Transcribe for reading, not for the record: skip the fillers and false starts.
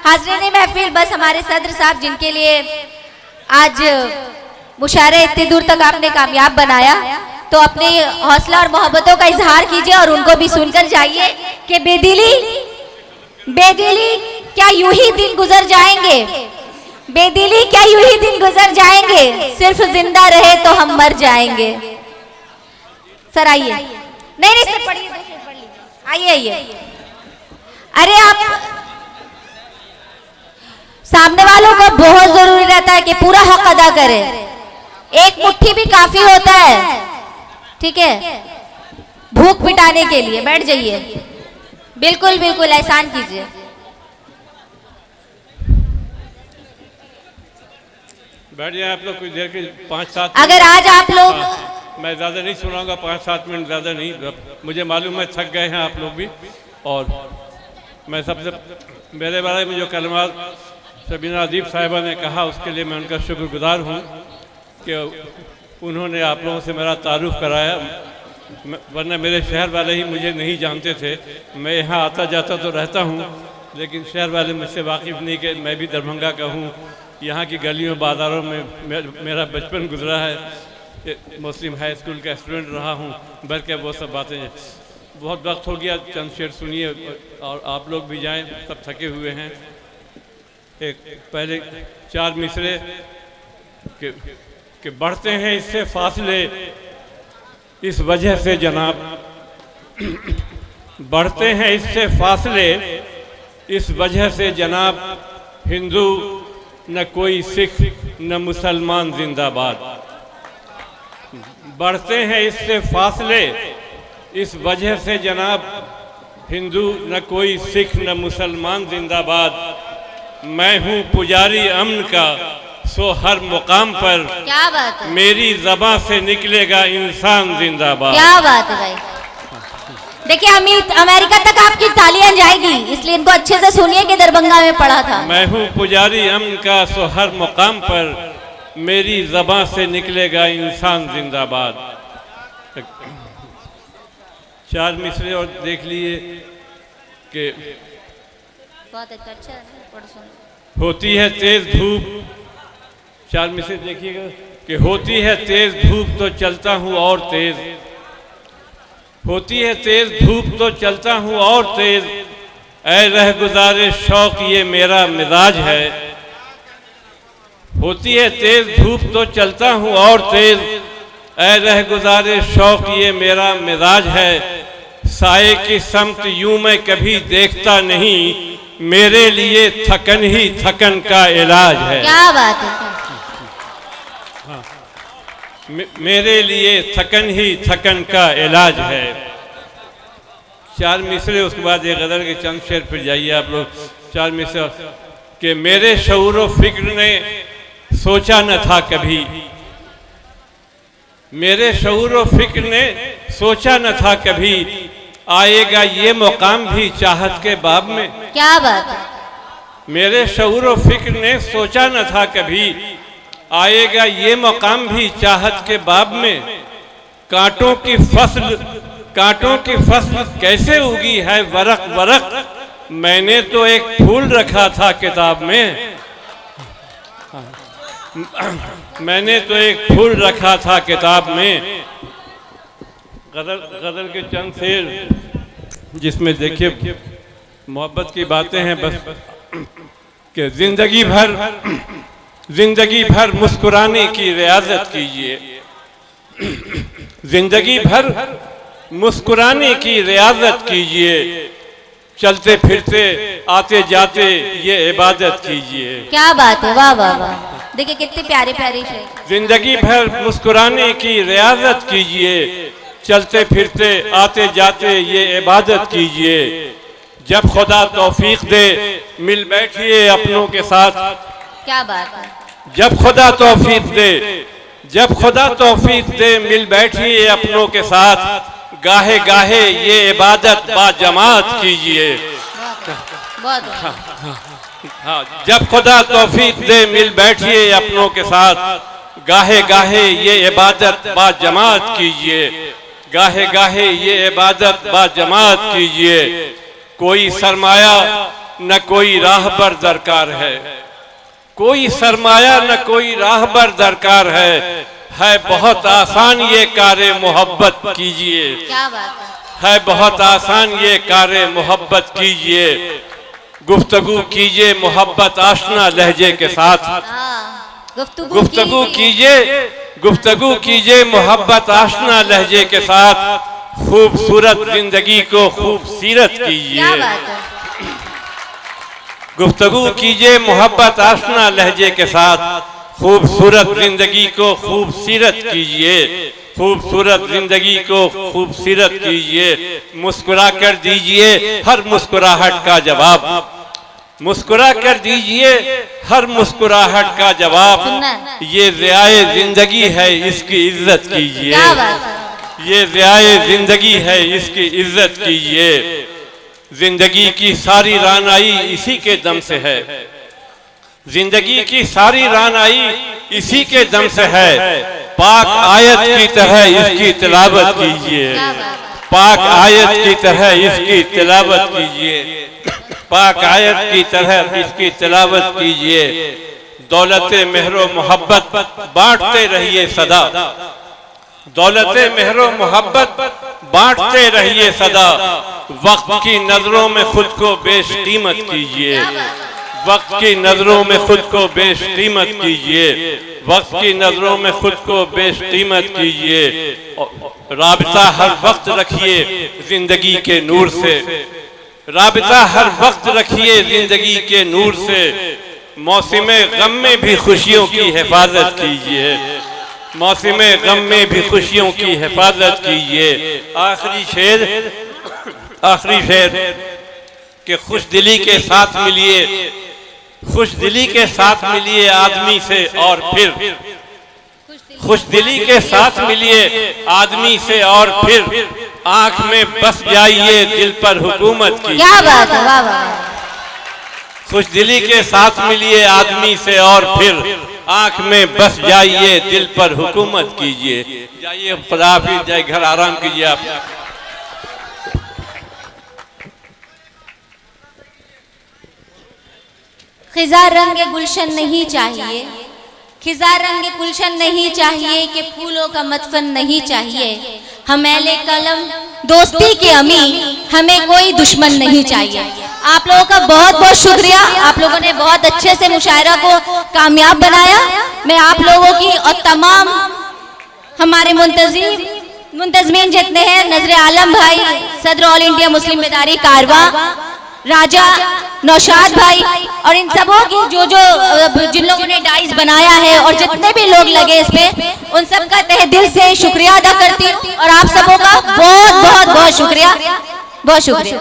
हाज़रीन महफिल, बस हमारे सदर साहब जिनके लिए आज मुशायरा इतनी दूर तक आपने कामयाब बनाया, तो अपनी हौसला और मोहब्बतों का इजहार कीजिए और उनको भी सुनकर जाइए कि बेदिली बेदिली क्या यूं ही दिन गुजर जाएंगे, बेदिली क्या यूं ही दिन गुजर जाएंगे, सिर्फ जिंदा रहे तो हम मर जाएंगे। सर आइए, नहीं सर पढ़िए, आइए आइए। अरे आप सामने वालों को बहुत जरूरी रहता है कि पूरा हक अदा करें, एक मुट्ठी भी काफी होता है, ठीक है, भूख मिटाने के लिए। बैठ जाइए, बिल्कुल बिल्कुल एहसान कीजिए। बैठ जाए आप लोग कुछ देर के 5-7। अगर आज आप लोग, मैं ज़्यादा नहीं सुनाऊंगा, 5-7 मिनट ज़्यादा नहीं, मुझे मालूम है थक गए हैं आप लोग भी। और मैं सबसे मेरे बारे में जो कलमात सबीना अदीब साहिबा ने कहा उसके लिए मैं उनका शुक्रगुजार हूँ कि उन्होंने आप लोगों से मेरा तारुफ कराया, वरना मेरे शहर वाले ही मुझे नहीं जानते थे। मैं यहाँ आता जाता तो रहता हूँ, लेकिन शहर वाले मुझसे वाकिफ़ नहीं कि मैं भी दरभंगा का हूँ। यहाँ की गलियों बाज़ारों में मेरा बचपन गुजरा है, मुस्लिम हाई स्कूल का स्टूडेंट रहा हूँ, बल्कि वो सब बातें। बहुत वक्त हो गया, चंद शेर सुनिए और आप लोग भी जाएं, सब थके हुए हैं। एक पहले 4 मिसरे कि बढ़ते हैं इससे फासले इस वजह से जनाब, बढ़ते हैं इससे फासले इस वजह से जनाब, हिंदू न कोई सिख न मुसलमान जिंदाबाद। बढ़ते हैं इससे फासले इस वजह से जनाब, हिंदू न कोई सिख न मुसलमान जिंदाबाद। मैं हूँ पुजारी अमन का, सो हर मुकाम पर क्या बात है, मेरी ज़बां से निकलेगा इंसान जिंदाबाद। क्या बात है भाई। देखिए अमेरिका तक आपकी तालियां जाएगी, इसलिए इनको अच्छे से सुनिए कि दरभंगा में पढ़ा था। मैं हूँ पुजारी अमन का, सो हर मुकाम पर मेरी ज़बां से निकलेगा इंसान जिंदाबाद। 4 मिसरे और देख लिए कि बहुत अच्छा है, होती है तेज धूप। 4 मिसरे देखिएगा कि होती है तेज धूप तो चलता हूँ और तेज, होती है तेज धूप तो चलता हूँ और तेज। ऐ रह गुजारे शौक ये मेरा मिजाज है। होती है तेज धूप तो चलता हूँ और तेज, ऐ रह गुजारे शौक ये मेरा मिजाज है। साए की समत यूं मैं कभी देखता नहीं, मेरे लिए थकन ही थकन का इलाज है। क्या बात है। मेरे लिए थकन ही थकन का इलाज है। 4 मिसरे, उसके बाद एक गज़ल के चंद शेर फिर जाइए आप लोग। 4 मिसरे कि मेरे शऊर व फिक्र ने सोचा न था कभी, मेरे शऊर व फिक्र ने सोचा न था कभी, आएगा ये मुकाम भी चाहत के बाब में। क्या बात है। मेरे शऊर व फिक्र ने सोचा न था कभी, आएगा ये मुकाम भी चाहत के बाब में। कांटों की फसल कैसे उगी है वरक वरक, मैंने तो एक फूल रखा था किताब में। मैंने तो एक फूल रखा था किताब में। गज़ल के चंद शेर जिसमें देखिए मोहब्बत की बातें हैं बस, कि जिंदगी भर मुस्कुराने की रियाजत कीजिए, जिंदगी भर मुस्कुराने की रियाजत कीजिए, चलते फिरते आते जाते ये इबादत कीजिए। क्या बात है, वाह वाह वाह। देखिए कितने प्यारे प्यारे शेर। जिंदगी भर मुस्कुराने की रियाजत कीजिए, चलते फिरते आते जाते ये इबादत कीजिए। जब खुदा तौफीक दे मिल बैठिए अपनों के साथ। क्या बात है। जब खुदा तौफीक दे मिल बैठिए अपनों के साथ, गाहे गाहे ये इबादत बाजमात कीजिए। हाँ, जब खुदा तौफीक दे मिल बैठिए अपनों के साथ, गाहे गाहे ये इबादत बाजमात कीजिए। गाहे गाहे ये इबादत बाजमात कीजिए। कोई सरमाया न कोई राहबर दरकार है, कोई सरमाया न कोई राहबर दरकार है बहुत आसान ये कार्य मोहब्बत कीजिए, क्या बात है। है बहुत आसान ये कार्य मोहब्बत कीजिए, गुफ्तगू कीजिए मोहब्बत आशना लहजे के साथ, गुफ्तगू कीजिए मोहब्बत आशना लहजे के साथ, खूबसूरत जिंदगी को खूबसीरत कीजिए, गुफ्तगू कीजिए मोहब्बत आशना लहजे के साथ, खूबसूरत जिंदगी को खूबसीरत कीजिए, खूबसूरत जिंदगी को खूबसीरत कीजिए, मुस्कुरा कर दीजिए हर मुस्कुराहट का जवाब, मुस्कुरा कर दीजिए हर मुस्कुराहट का जवाब, ये ज़ियाए जिंदगी है इसकी इज्जत कीजिए, ये ज़ियाए जिंदगी है इसकी इज्जत कीजिए, जिंदगी की सारी रानाई इसी के दम से है, जिंदगी की सारी रानाई इसी के दम से है, पाक आयत की तरह इसकी तिलावत कीजिए, पाक आयत की तरह इसकी तिलावत कीजिए, पाक आयत की तरह इसकी तिलावत कीजिए, दौलत मेहरो मोहब्बत बांटते रहिए सदा, दौलत मेहरो मोहब्बत बांटते रहिए सदा, वक्त की नजरों में खुद को बेशकीमत कीजिए, वक्त की नजरों में खुद को बेशकीमत कीजिए, वक्त की नजरों में खुद को बेशकीमत कीजिए, राबिता हर वक्त रखिए जिंदगी के नूर से, राबिता हर वक्त रखिए जिंदगी के नूर से, मौसमे गम में भी खुशियों की हिफाजत कीजिए, मौसमे गम में भी खुशियों की हिफाजत कीजिए। आखिरी शेर कि खुश दिली के साथ मिलिए, खुश दिली के साथ मिलिए आदमी से और फिर, खुश दिली के साथ मिलिए आदमी से और फिर, आंख में बस जाइए दिल पर हुकूमत की, क्या बात है, वाह वाह। खुश दिली के साथ मिलिए आदमी से और फिर, आंख में बस जाइए दिल पर हुकूमत कीजिए। जाइए खुदा हाफिज़, जाए घर आराम कीजिए आप। खिज़ा रंग गुलशन नहीं चाहिए, खिज़ा रंग गुलशन नहीं चाहिए कि फूलों का मदफन नहीं चाहिए, हमेले कलम दोस्ती के अमी हमें कोई दुश्मन नहीं चाहिए। आप लोगों का बहुत बहुत शुक्रिया, आप लोगों ने बहुत अच्छे से मुशायरा को कामयाब बनाया। मैं आप लोगों की और तमाम हमारे मुंतज़मीन जितने हैं, नजर आलम भाई, सदर ऑल इंडिया मुस्लिम बेदारी कारवां, राजा नौशाद भाई और इन सबों की जिन लोगों ने डाइस बनाया है और जितने भी लोग लगे इस पे, उन सब का तहे दिल से शुक्रिया अदा करती हूँ और आप सबों का बहुत बहुत बहुत शुक्रिया, बहुत शुक्रिया।